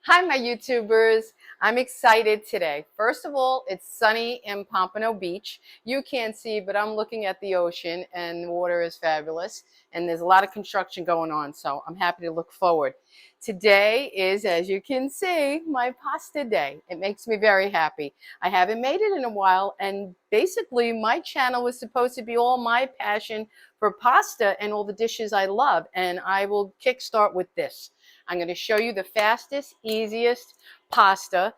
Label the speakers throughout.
Speaker 1: Hi, my YouTubers. I'm excited today. First of all, it's sunny in Pompano Beach. You can't see, but I'm looking at the ocean and the water is fabulous. And there's a lot of construction going on, so I'm happy to look forward. Today is, as you can see, my pasta day. It makes me very happy. I haven't made it in a while, and basically my channel was supposed to be all my passion for pasta and all the dishes I love. And I will kickstart with this. I'm going to show you the fastest, easiest pasta,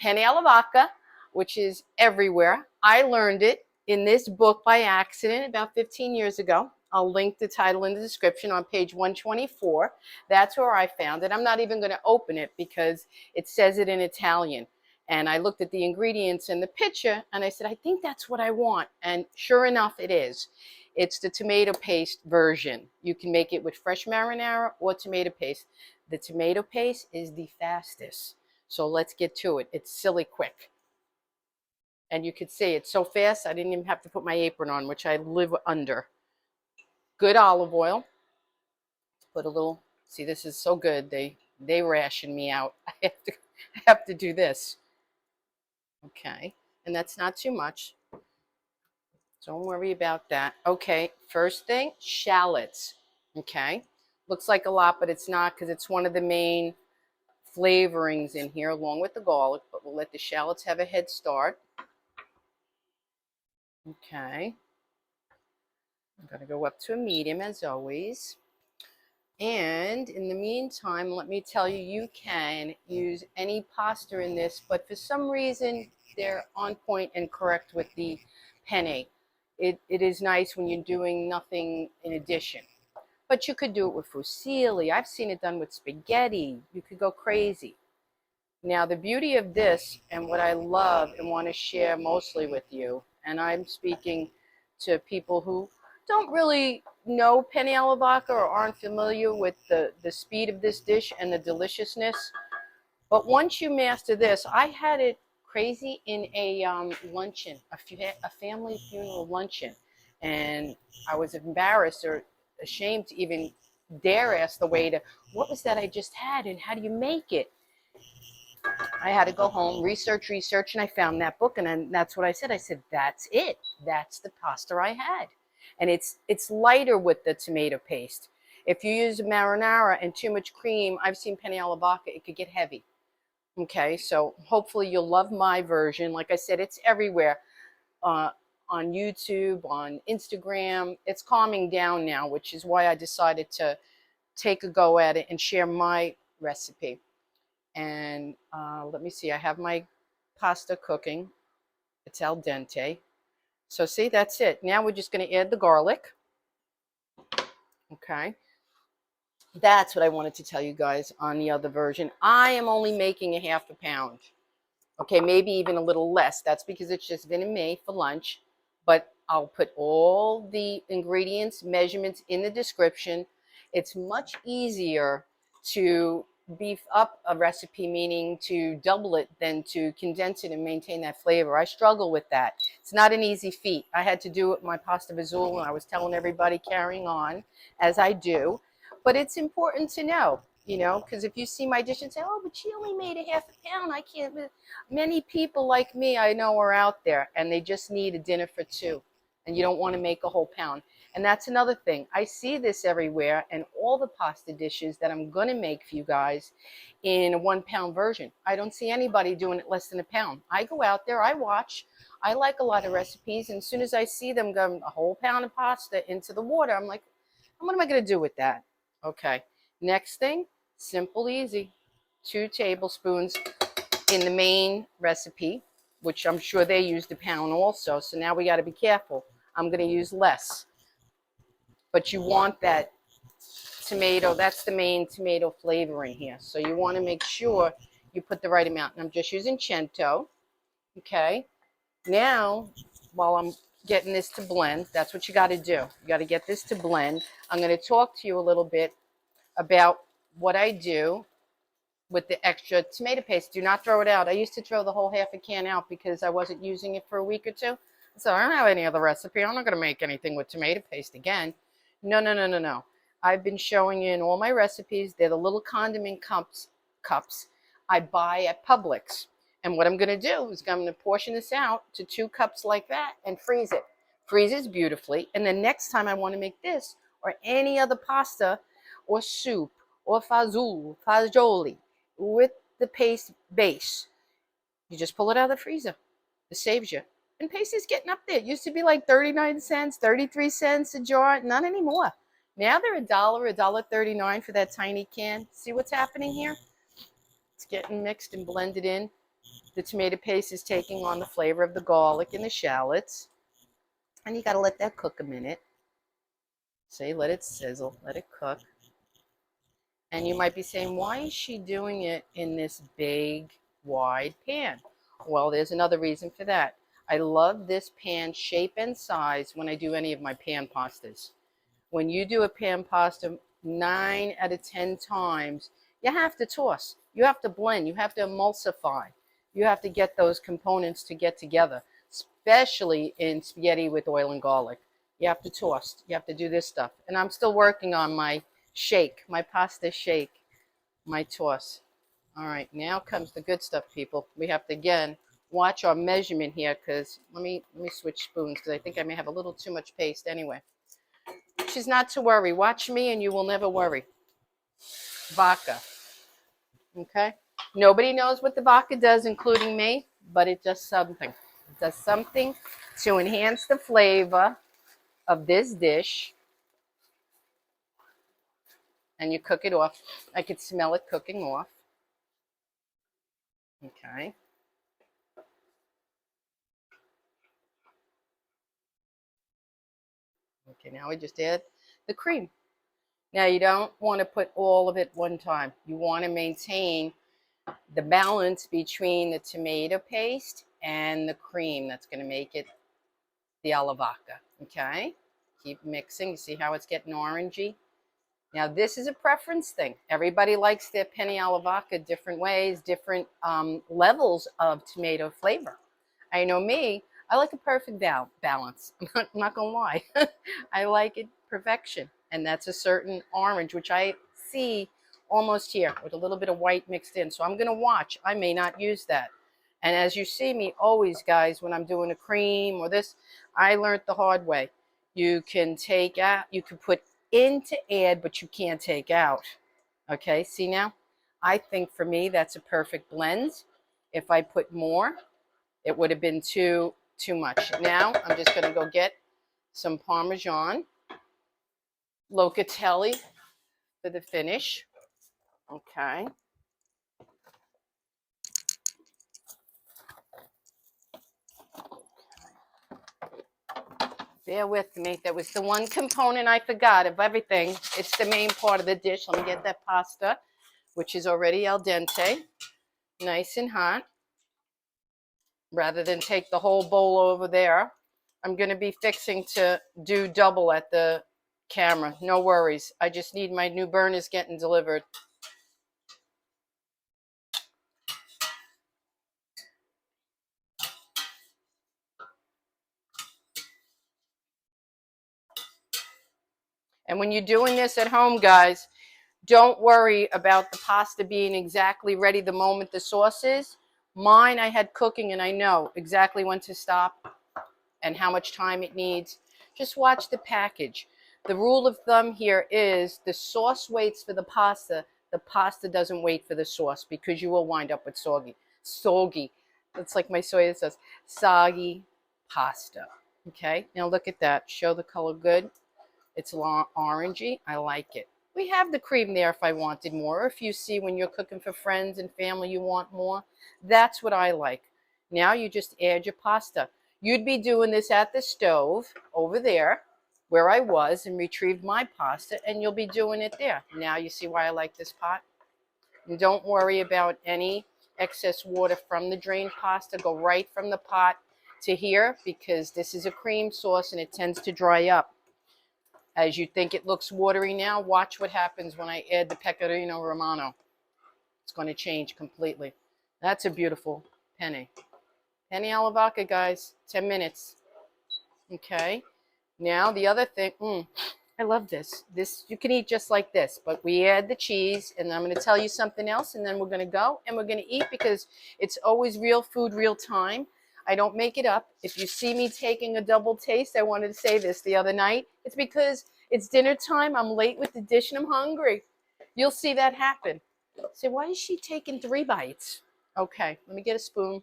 Speaker 1: penne alla vodka, which is everywhere. I learned it in this book by accident about 15 years ago. I'll link the title in the description on page 124. That's where I found it. I'm not even going to open it because it says it in Italian. And I looked at the ingredients in the picture and I said, I think that's what I want. And sure enough, it is. It's the tomato paste version. You can make it with fresh marinara or tomato paste. The tomato paste is the fastest. So let's get to it. It's silly quick. And you could see it's so fast, I didn't even have to put my apron on, which I live under. Good olive oil. Put a little, see, this is so good. They ration me out. I have to do this. Okay. And that's not too much. Don't worry about that. Okay. First thing, shallots. Okay. Looks like a lot, but it's not because it's one of the main flavorings in here along with the garlic, but we'll let the shallots have a head start. Okay. I'm going to go up to a medium as always. And in the meantime, let me tell you, you can use any pasta in this, but for some reason, they're on point and correct with the penne. It is nice when you're doing nothing in addition. But you could do it with fusilli. I've seen it done with spaghetti. You could go crazy. Now, the beauty of this and what I love and want to share mostly with you, and I'm speaking to people who don't really know penne alla vodka or aren't familiar with the speed of this dish and the deliciousness. But once you master this, I had it crazy in a luncheon, a family funeral luncheon. And I was embarrassed or ashamed to even dare ask the waiter, what was that I just had and how do you make it? I had to go home, research, and I found that book, and then that's what I said. I said, that's it. That's the pasta I had. And it's lighter with the tomato paste. If you use marinara and too much cream, I've seen penne alla vodka, it could get heavy. Okay, so hopefully you'll love my version. Like I said, it's everywhere. On YouTube, on Instagram. It's calming down now, which is why I decided to take a go at it and share my recipe. And let me see, I have my pasta cooking. It's al dente. So see, that's it. Now we're just going to add the garlic. Okay. That's what I wanted to tell you guys on the other version. I am only making a half a pound. Okay, maybe even a little less. That's because it's just been made for lunch. But I'll put all the ingredients, measurements in the description. It's much easier to beef up a recipe, meaning to double it, than to condense it and maintain that flavor. I struggle with that. It's not an easy feat. I had to do it with my pasta vazul, and I was telling everybody carrying on, as I do. But it's important to know, you know, because if you see my dish and say, oh, but she only made a half a pound, I can't. Many people like me I know are out there, and they just need a dinner for two, and you don't want to make a whole pound. And that's another thing. I see this everywhere, and all the pasta dishes that I'm going to make for you guys in a 1 pound version. I don't see anybody doing it less than a pound. I go out there, I watch. I like a lot of recipes, and as soon as I see them go a whole pound of pasta into the water, I'm like, what am I going to do with that? Okay. Next thing, simple, easy. 2 tablespoons in the main recipe, which I'm sure they used a pound also. So now we got to be careful. I'm going to use less. But you want that tomato, that's the main tomato flavor in here. So you want to make sure you put the right amount. And I'm just using cento. Okay. Now, while I'm getting this to blend, that's what you got to do. You got to get this to blend. I'm going to talk to you a little bit about what I do with the extra tomato paste. Do not throw it out. I used to throw the whole half a can out because I wasn't using it for a week or two. So I don't have any other recipe. I'm not going to make anything with tomato paste again. No, no, no, no, no. I've been showing you in all my recipes. They're the little condiment cups. I buy at Publix. And what I'm going to do is I'm going to portion this out to 2 cups like that and freeze it. Freezes beautifully. And then next time I want to make this or any other pasta or soup or fagioli with the paste base, you just pull it out of the freezer. It saves you. And paste's getting up there. It used to be like 39 cents, 33 cents a jar. Not anymore. Now they're $1.39 for that tiny can. See what's happening here? It's getting mixed and blended in. The tomato paste is taking on the flavor of the garlic and the shallots. And you got to let that cook a minute. Say, let it sizzle, let it cook. And you might be saying, why is she doing it in this big, wide pan? Well, there's another reason for that. I love this pan shape and size when I do any of my pan pastas. When you do a pan pasta 9 out of 10 times, you have to toss. You have to blend. You have to emulsify. You have to get those components to get together, especially in spaghetti with oil and garlic. You have to toss. You have to do this stuff. And I'm still working on my shake, my pasta shake, my toss. All right, now comes the good stuff, people. We have to, again, watch our measurement here because let me switch spoons because I think I may have a little too much paste anyway. She's not to worry. Watch me and you will never worry. Vodka. Okay? Nobody knows what the vodka does, including me, but it does something. It does something to enhance the flavor of this dish. And you cook it off. I could smell it cooking off. Okay. Okay, now we just add the cream. Now you don't want to put all of it one time. You want to maintain the balance between the tomato paste and the cream. That's going to make it the alla vodka. Okay, keep mixing. You see how it's getting orangey? Now this is a preference thing. Everybody likes their penne alla vodka different ways, different levels of tomato flavor. I know me, I like a perfect balance. I'm not going to lie. I like it perfection. And that's a certain orange, which I see almost here with a little bit of white mixed in. So I'm going to watch. I may not use that. And as you see me always, guys, when I'm doing a cream or this, I learned the hard way. You can take out, you can put in to add, but you can't take out. Okay, see now? I think for me, that's a perfect blend. If I put more, it would have been too much. Now, I'm just going to go get some Parmesan, locatelli for the finish. Okay. Bear with me. That was the one component I forgot of everything. It's the main part of the dish. Let me get that pasta, which is already al dente, nice and hot. Rather than take the whole bowl over there, I'm going to be fixing to do double at the camera. No worries. I just need my new burners getting delivered. And when you're doing this at home, guys, don't worry about the pasta being exactly ready the moment the sauce is. Mine, I had cooking and I know exactly when to stop and how much time it needs. Just watch the package. The rule of thumb here is the sauce waits for the pasta doesn't wait for the sauce because you will wind up with soggy. That's like my soy sauce. Soggy pasta. Okay, now look at that. Show the color good. It's orangey. I like it. We have the cream there if I wanted more. Or if you see when you're cooking for friends and family you want more. That's what I like. Now you just add your pasta. You'd be doing this at the stove over there where I was and retrieved my pasta, and you'll be doing it there. Now you see why I like this pot? And don't worry about any excess water from the drained pasta. Go right from the pot to here because this is a cream sauce and it tends to dry up. As you think it looks watery now, watch what happens when I add the Pecorino Romano. It's going to change completely. That's a beautiful penne. Penne alla vodka, guys. 10 minutes. Okay. Now the other thing, I love this. This you can eat just like this, but we add the cheese, and I'm going to tell you something else, and then we're going to go and we're going to eat because it's always real food, real time. I don't make it up. If you see me taking a double taste, I wanted to say this the other night. It's because it's dinner time. I'm late with the dish and I'm hungry. You'll see that happen. Say, why is she taking 3 bites? Okay, let me get a spoon.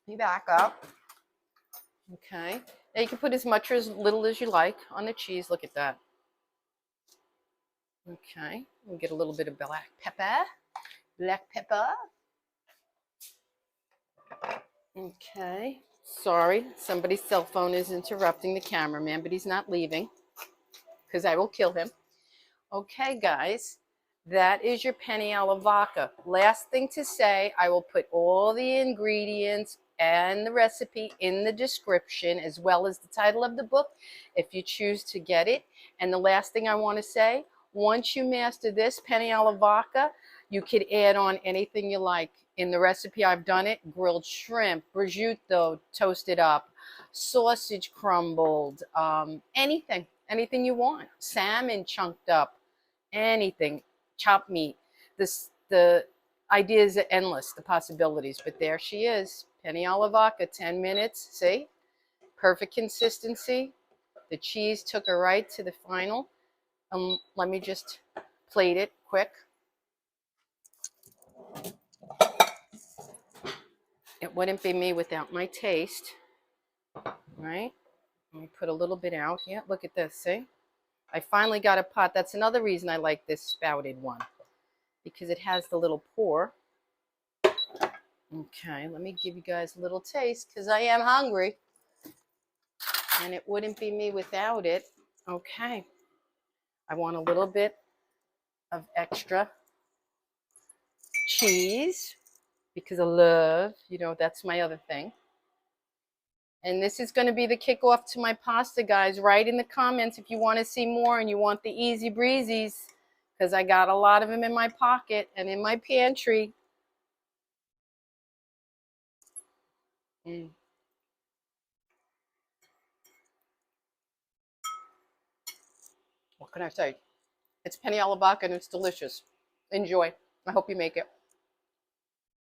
Speaker 1: Let me back up. Okay. Now you can put as much or as little as you like on the cheese. Look at that. Okay, we'll get a little bit of black pepper. Black pepper. Okay, sorry, somebody's cell phone is interrupting the cameraman, but he's not leaving because I will kill him. Okay, guys, that is your penne alla vodka. Last thing to say, I will put all the ingredients and the recipe in the description as well as the title of the book if you choose to get it. And the last thing I want to say, once you master this penne alla vodka, you could add on anything you like. In the recipe I've done it, grilled shrimp, prosciutto toasted up, sausage crumbled, anything you want, salmon chunked up, anything, chopped meat. The ideas are endless, the possibilities, but there she is, penne alla vodka, 10 minutes, see? Perfect consistency. The cheese took her right to the final. Let me just plate it quick. It wouldn't be me without my taste, right? Let me put a little bit out here. Look at this, see? I finally got a pot. That's another reason I like this spouted one, because it has the little pour. Okay, let me give you guys a little taste because I am hungry. And it wouldn't be me without it. Okay. I want a little bit of extra cheese because I love, that's my other thing. And this is going to be the kickoff to my pasta, guys. Write in the comments if you want to see more and you want the easy breezies, because I got a lot of them in my pocket and in my pantry. What can I say? It's penne alla vodka and it's delicious. Enjoy. I hope you make it.